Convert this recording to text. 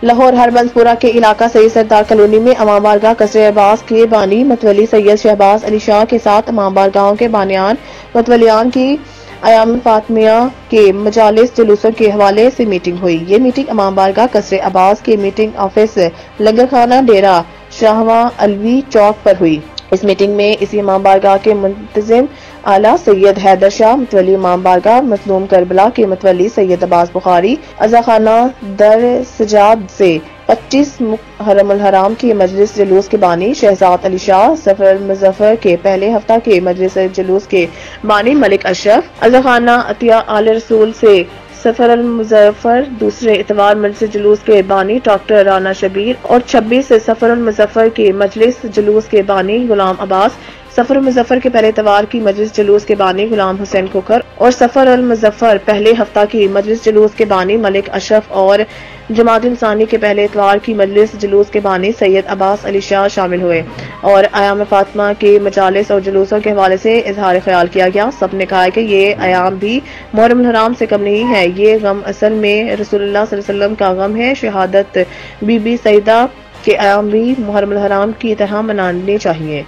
لاہور ہربنسپورہ کے علاقہ سید سردار کالونی میں امام بارگاہ قصر عباس کے بانی متولی سید شہباز علی شاہ کے ساتھ امام بارگاہوں کے بانیان متولیان کی ایام فاطمیہ کے مجالس جلوسوں کے حوالے سے میٹنگ ہوئی۔ یہ میٹنگ امام بارگاہ قصر عباس کے میٹنگ آفس لنگرخانہ ڈیرہ شاہواں علوی چوک پر ہوئی۔ اس میٹنگ میں اسی امام بارگاہ کے منتظم اعلیٰ سید حیدر شاہ متولی امام بارگاہ مظلوم کربلا کے متولی سید عباس بخاری عزاخانہ در سجاد سے 25 محرم الحرام کے مجلس جلوس کے بانی شہزاد علی شاہ، سفر المظفر کے پہلے ہفتہ کے مجلس جلوس کے بانی ملک اشرف، عزاخانہ عطیہ آل رسول سے سفر المظفر دوسرے اتوار مجلس جلوس کے بانی ڈاکٹر رانا شبیر اور 26 سے سفر المظفر کے مجلس جلوس کے بانی غلام عباس، سفر المظفر کے پہلے اتوار کی مجلس جلوس کے بانی غلام حسین کھوکھر اور سفر المظفر پہلے ہفتہ کی مجلس جلوس کے بانی ملک اشرف اور جمادی الثانی کے پہلے اتوار کی مجلس جلوس کے بانی سید عباس علی شاہ شامل ہوئے اور ایام فاطمہ کے مجالس اور جلوسوں کے حوالے سے اظہار خیال کیا گیا۔ سب نے کہا کہ یہ ایام بھی محرم الحرام سے کم نہیں ہے، یہ غم اصل میں رسول اللہ صلی اللہ علیہ وسلم کا غم ہے۔ شہادت بی بی سیدہ کے ایام بھی محرم الحرام کی طرح منانے چاہیے۔